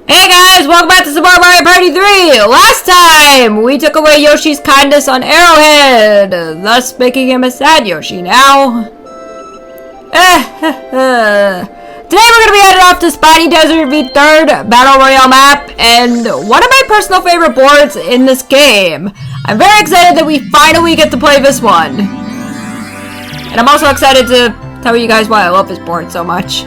Hey guys, welcome back to Super Mario Party 3! Last time, we took away Yoshi's kindness on Arrowhead, thus making him a sad Yoshi now. Today we're going to be headed off to Spiny Desert v 3rd Battle Royale map, and one of my personal favorite boards in this game. I'm very excited that we finally get to play this one. And I'm also excited to tell you guys why I love this board so much.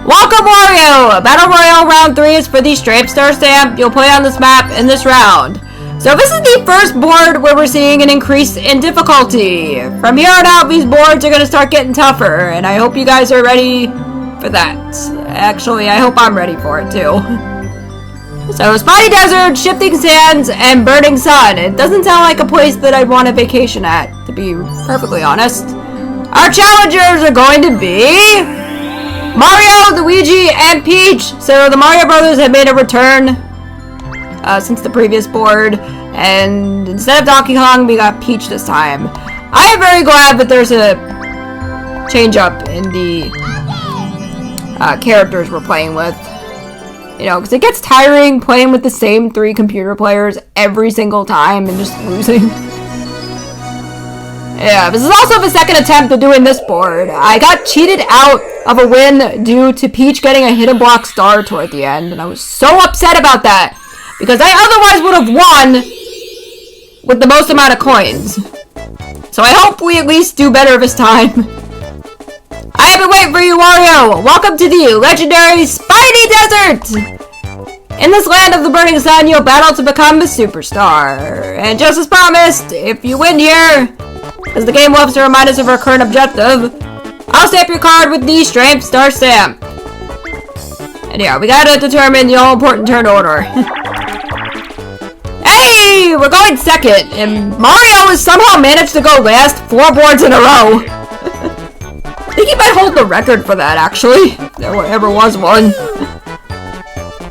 Welcome, Wario! Battle Royale Round 3 is for the Stripe Star Stamp you'll play on this map in this round. So this is the first board where we're seeing an increase in difficulty. From here on out, these boards are going to start getting tougher, and I hope you guys are ready for that. Actually, I hope I'm ready for it, too. So, Spiny Desert, Shifting Sands, and Burning Sun. It doesn't sound like a place that I'd want a vacation at, to be perfectly honest. Our challengers are going to be Mario, Luigi, and Peach. So the Mario Brothers have made a return since the previous board, and instead of Donkey Kong, we got Peach this time. I am very glad that there's a change up in the characters we're playing with. You know, because it gets tiring playing with the same 3 computer players every single time and just losing. Yeah, this is also the second attempt at doing this board. I got cheated out of a win due to Peach getting a hidden block star toward the end, and I was so upset about that, because I otherwise would have won with the most amount of coins. So I hope we at least do better this time. I have been waiting for you, Wario! Welcome to the legendary Spiny Desert! In this land of the burning sun, you'll battle to become a superstar. And just as promised, if you win here, as the game loves to remind us of our current objective, I'll stamp your card with the Stripe Star Stamp. And yeah, we gotta determine the all-important turn order. Hey! We're going second, and Mario has somehow managed to go last 4 boards in a row. I think he might hold the record for that, actually. If there ever was one.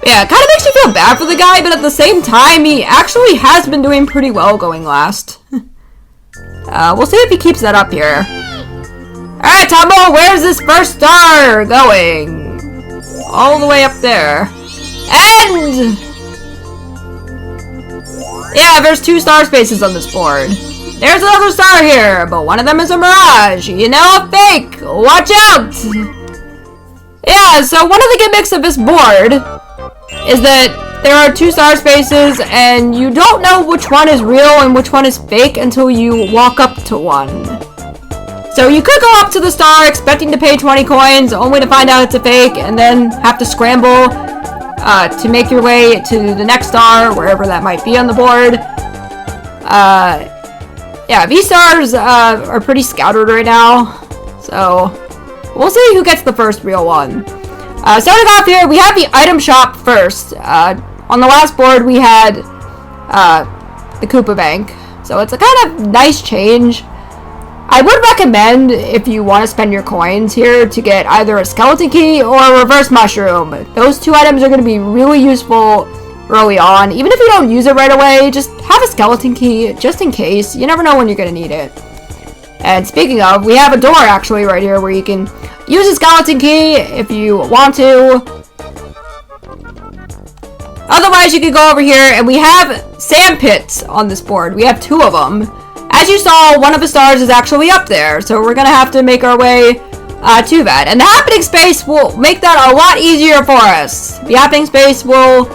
Yeah, it kind of makes you feel bad for the guy, but at the same time, he actually has been doing pretty well going last. We'll see if he keeps that up here. Alright, Tombo, where's this first star going? All the way up there. And yeah, there's 2 star spaces on this board. There's another star here, but one of them is a mirage. You know, a fake. Watch out! Yeah, so one of the gimmicks of this board is that there are 2 star spaces, and you don't know which one is real and which one is fake until you walk up to one. So you could go up to the star expecting to pay 20 coins, only to find out it's a fake, and then have to scramble to make your way to the next star, wherever that might be on the board. Yeah, these stars are pretty scattered right now, so we'll see who gets the first real one. Starting off here, we have the item shop first. On the last board, we had the Koopa Bank, so it's a kind of nice change. I would recommend, if you want to spend your coins here, to get either a skeleton key or a reverse mushroom. Those 2 items are going to be really useful early on. Even if you don't use it right away, just have a skeleton key, just in case. You never know when you're going to need it. And speaking of, we have a door actually right here where you can use a skeleton key if you want to. Otherwise, you can go over here, and we have sand pits on this board. We have 2 of them. As you saw, one of the stars is actually up there, so we're going to have to make our way to that. And the happening space will make that a lot easier for us. The happening space will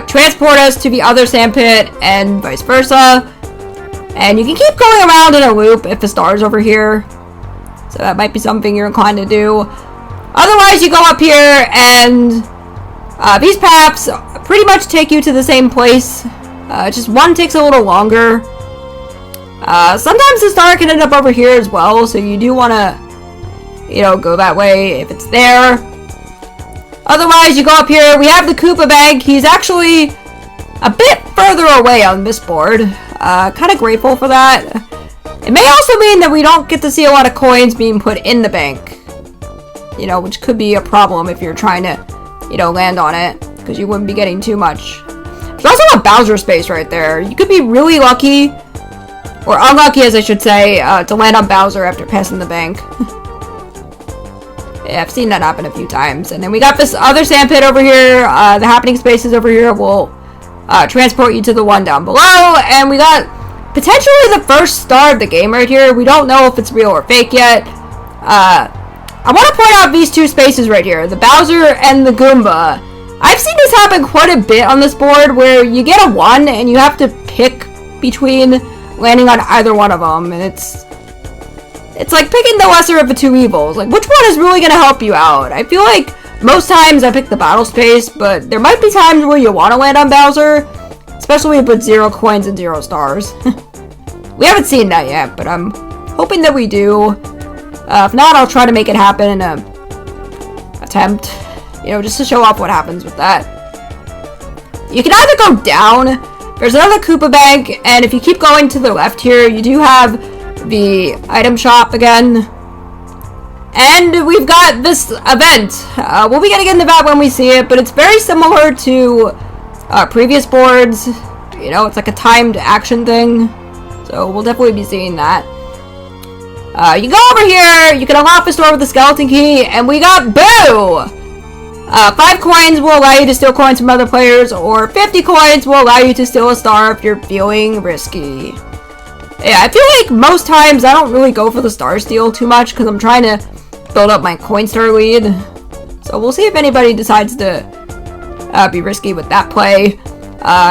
transport us to the other sand pit, and vice versa. And you can keep going around in a loop if the star's over here. So that might be something you're inclined to do. Otherwise, you go up here, and these paths pretty much take you to the same place. Just one takes a little longer. Sometimes the star can end up over here as well, so you do want to, you know, go that way if it's there. Otherwise, you go up here. We have the Koopa Bank. He's actually a bit further away on this board. Kind of grateful for that. It may also mean that we don't get to see a lot of coins being put in the bank. You know, which could be a problem if you're trying to, you know, land on it, because you wouldn't be getting too much. There's also a Bowser space right there. You could be really lucky, or unlucky as I should say, to land on Bowser after passing the bank. Yeah, I've seen that happen a few times. And then we got this other sand pit over here. The happening spaces over here will transport you to the one down below. And we got potentially the first star of the game right here. We don't know if it's real or fake yet. I want to point out these two spaces right here, the Bowser and the Goomba. I've seen this happen quite a bit on this board where you get a 1 and you have to pick between landing on either one of them, and it's like picking the lesser of the two evils. Like, which one is really going to help you out? I feel like most times I pick the battle space, but there might be times where you want to land on Bowser, especially with 0 coins and 0 stars. We haven't seen that yet, but I'm hoping that we do. If not, I'll try to make it happen in an attempt, you know, just to show off what happens with that. You can either go down, there's another Koopa Bank, and if you keep going to the left here, you do have the item shop again. And we've got this event. We'll be getting into that when we see it, but it's very similar to previous boards. You know, it's like a timed action thing. So we'll definitely be seeing that. You go over here, you can unlock the store with the skeleton key, and we got Boo! 5 coins will allow you to steal coins from other players, or 50 coins will allow you to steal a star if you're feeling risky. Yeah, I feel like most times I don't really go for the star steal too much, because I'm trying to build up my coin star lead. So we'll see if anybody decides to be risky with that play.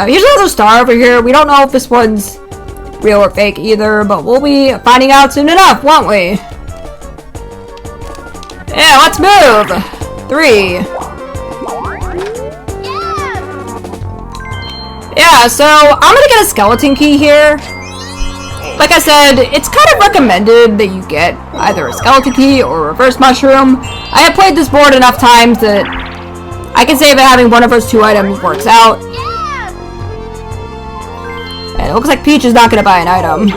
Here's another star over here. We don't know if this one's real or fake either, but we'll be finding out soon enough, won't we? Yeah, let's move! 3. Yeah, so I'm gonna get a skeleton key here. Like I said, it's kind of recommended that you get either a skeleton key or a reverse mushroom. I have played this board enough times that I can say that having one of those 2 items works out. And it looks like Peach is not going to buy an item.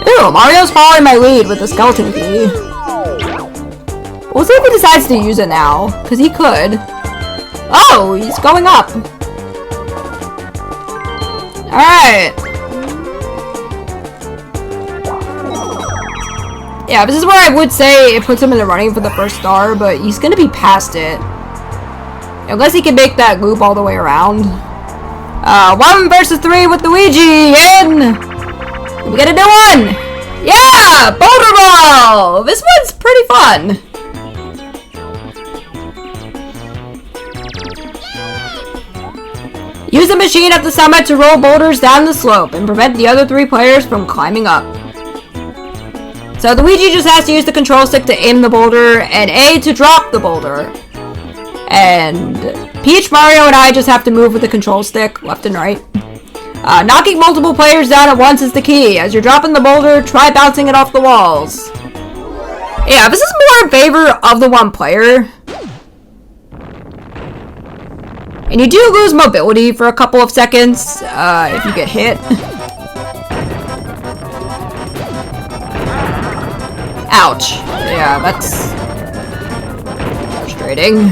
Ew, Mario's following my lead with the skeleton key. We'll see if he decides to use it now, because he could. Oh, he's going up. Alright. Yeah, this is where I would say it puts him in the running for the first star, but he's gonna be past it. Unless he can make that loop all the way around. 1 versus 3 with Luigi, in! We get a new one! Yeah! Boulder Ball! This one's pretty fun. Use the machine at the summit to roll boulders down the slope and prevent the other 3 players from climbing up. So Luigi just has to use the control stick to aim the boulder and A to drop the boulder. And Peach, Mario, and I just have to move with the control stick left and right. Knocking multiple players down at once is the key. As you're dropping the boulder, try bouncing it off the walls. Yeah, this is more in favor of the 1 player. And you do lose mobility for a couple of seconds if you get hit. Ouch. Yeah, that's frustrating.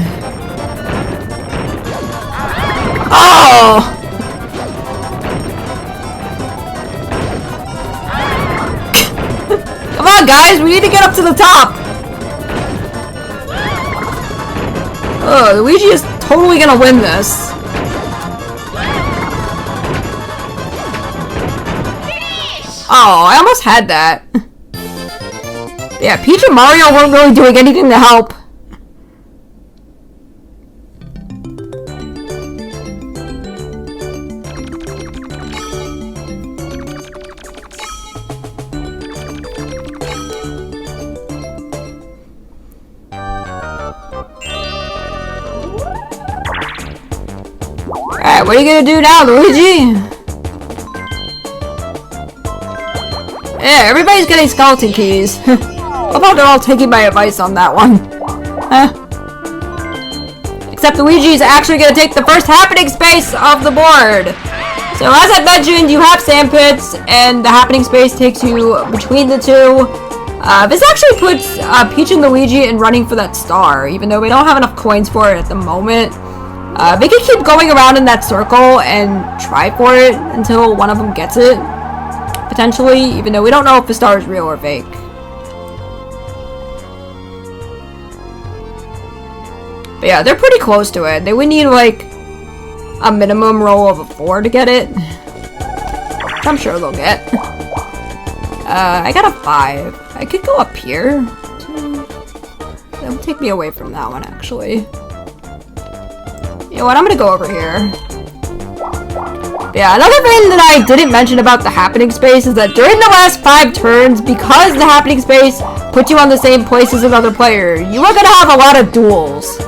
Oh! Come on, guys, we need to get up to the top. Oh, Luigi is totally gonna win this. Oh, I almost had that. Yeah, Peach and Mario weren't really doing anything to help. Alright, what are you gonna do now, Luigi? Yeah, everybody's getting skeleton keys. How about they're all taking my advice on that one? Except Luigi's actually gonna take the first happening space of the board. So as I mentioned, you have sand pits, and the happening space takes you between the 2. This actually puts Peach and Luigi in running for that star, even though we don't have enough coins for it at the moment. They can keep going around in that circle and try for it until one of them gets it, potentially, even though we don't know if the star is real or fake. But yeah, they're pretty close to it. They would need like a minimum roll of a 4 to get it. Which I'm sure they'll get. I got a 5. I could go up here. That would take me away from that one, actually. You know what? I'm gonna go over here. Yeah, another thing that I didn't mention about the happening space is that during the last 5 turns, because the happening space puts you on the same place as another player, you are gonna have a lot of duels.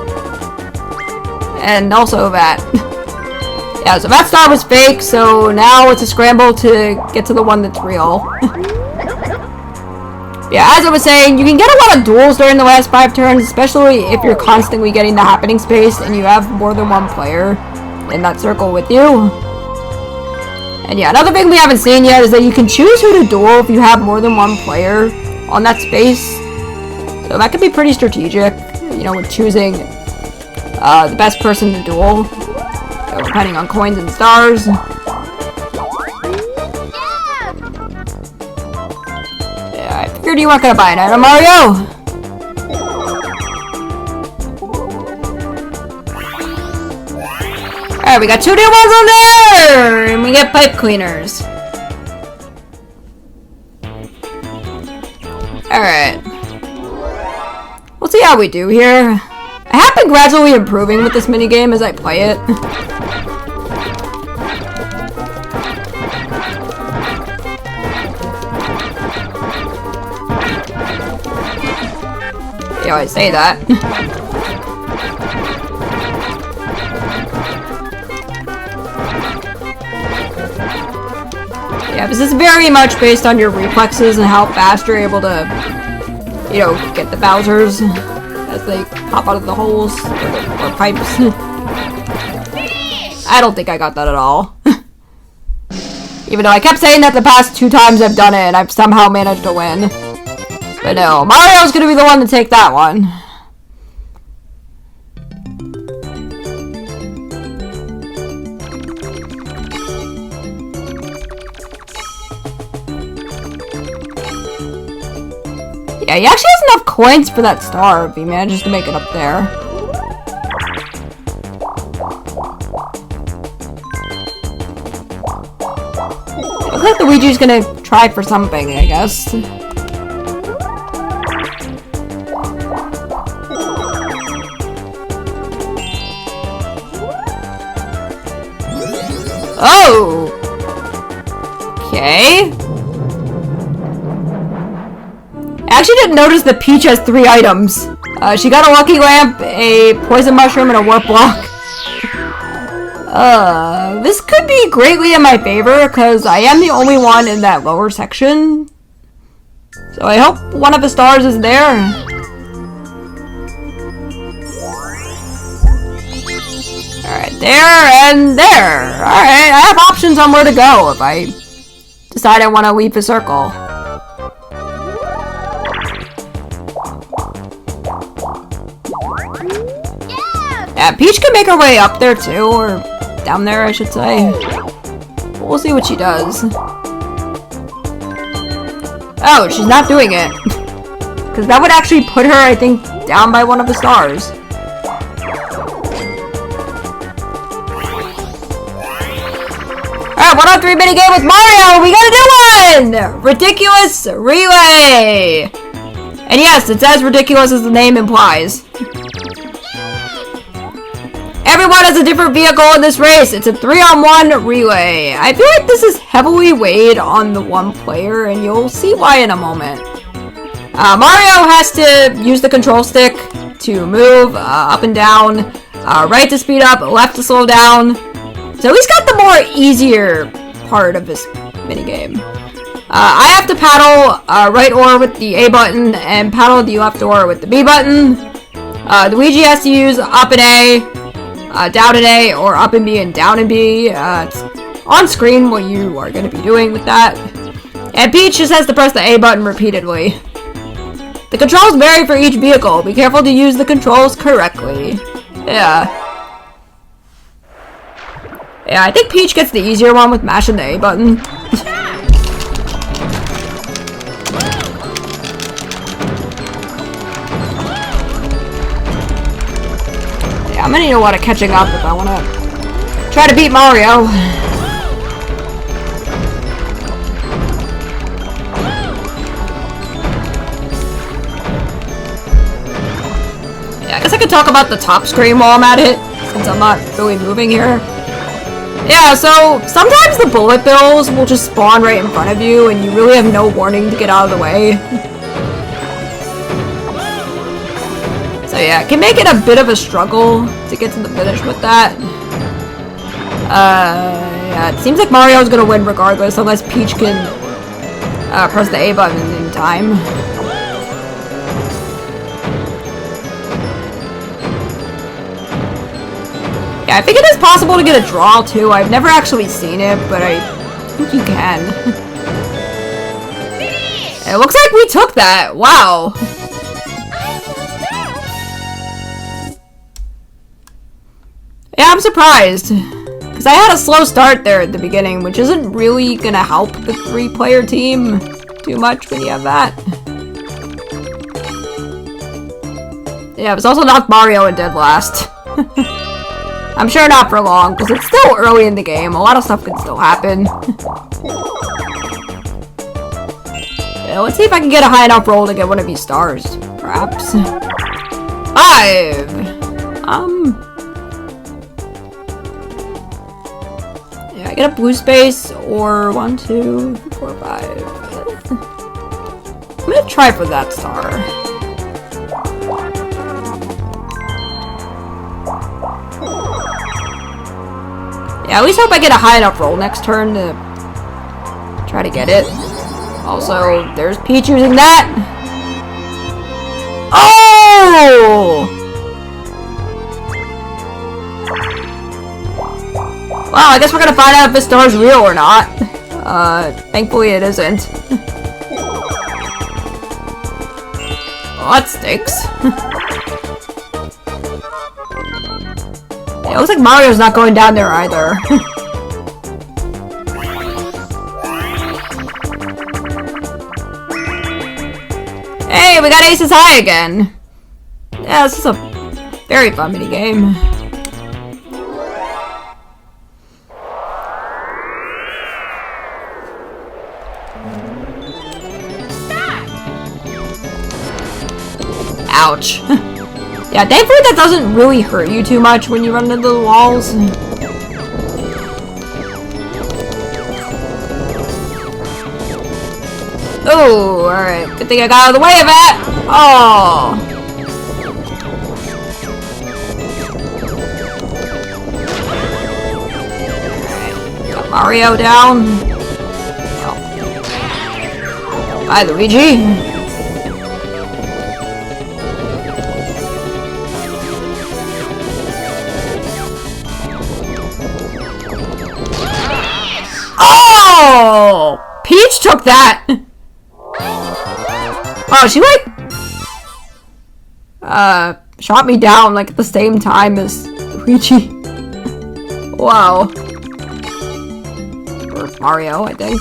And also that. Yeah, so that star was fake, so now it's a scramble to get to the one that's real. Yeah, as I was saying, you can get a lot of duels during the last 5 turns, especially if you're constantly getting the happening space and you have more than one player in that circle with you. And yeah, another thing we haven't seen yet is that you can choose who to duel if you have more than one player on that space. So that could be pretty strategic, you know, with choosing the best person to duel, depending on coins and stars. Yeah, I figured you weren't gonna buy an item, Mario! Alright, we got 2 new ones on there! And we get pipe cleaners. Alright. We'll see how we do here. I have been gradually improving with this minigame as I play it. You always say that. Yeah, this is very much based on your reflexes and how fast you're able to, you know, get the Bowsers as they pop out of the holes or pipes. I don't think I got that at all. Even though I kept saying that the past 2 times I've done it and I've somehow managed to win. But no, Mario's gonna be the one to take that one. Yeah, he actually has enough coins for that star if he manages to make it up there. It looks like Luigi's gonna try for something, I guess. Oh! Okay. I actually didn't notice that Peach has 3 items. She got a Lucky Lamp, a Poison Mushroom, and a Warp Block. This could be greatly in my favor, because I am the only one in that lower section. So I hope one of the stars is there. Alright, there and there. Alright, I have options on where to go if I decide I want to leave the circle. Yeah, Peach can make her way up there too, or down there I should say. But we'll see what she does. Oh, she's not doing it. Because that would actually put her, I think, down by one of the stars. Alright, 1-on-3 minigame with Mario! We got a new one! Ridiculous Relay! And yes, it's as ridiculous as the name implies. Everyone has a different vehicle in this race. It's a 3-on-1 relay. I feel like this is heavily weighed on the one player, and you'll see why in a moment. Mario has to use the control stick to move up and down, right to speed up, left to slow down. So he's got the more easier part of this minigame. I have to paddle right oar with the A button and paddle the left oar with the B button. Luigi has to use up and A, down and A, or up and B and down and B. It's on screen what you are going to be doing with that. And Peach just has to press the A button repeatedly. The controls vary for each vehicle. Be careful to use the controls correctly. Yeah. Yeah, I think Peach gets the easier one with mashing the A button. Yeah, I'm gonna need a lot of catching up if I wanna try to beat Mario. Yeah, I guess I could talk about the top screen while I'm at it, since I'm not really moving here. Yeah, so sometimes the bullet bills will just spawn right in front of you and you really have no warning to get out of the way. So yeah, it can make it a bit of a struggle to get to the finish with that. Yeah, it seems like Mario's gonna win regardless unless Peach can press the A button in time. Yeah, I think it is possible to get a draw too. I've never actually seen it, but I think you can. It looks like we took that. Wow. Yeah, I'm surprised. Because I had a slow start there at the beginning, which isn't really gonna help the 3-player team too much when you have that. Yeah, it was also not Mario and dead last. I'm sure not for long, because it's still early in the game. A lot of stuff can still happen. Yeah, let's see if I can get a high enough roll to get one of these stars. Perhaps. 5! Yeah, I get a blue space, or 1, 2, 4, 5. I'm gonna try for that star. Yeah, at least hope I get a high enough roll next turn to try to get it. Also, there's Peach using that. Oh! Well, I guess we're gonna find out if this star's real or not. Thankfully it isn't. Well, that stinks. Yeah, it looks like Mario's not going down there either. Hey, we got Aces High again! Yeah, this is a very fun minigame. Ouch. Yeah, thankfully that doesn't really hurt you too much when you run into the walls. Oh, alright. Good thing I got out of the way of that! Oh! Alright. Got Mario down. Oh. Bye, Luigi. Oh! Peach took that! Oh, she like... shot me down like at the same time as Luigi. Wow. Or Mario, I think.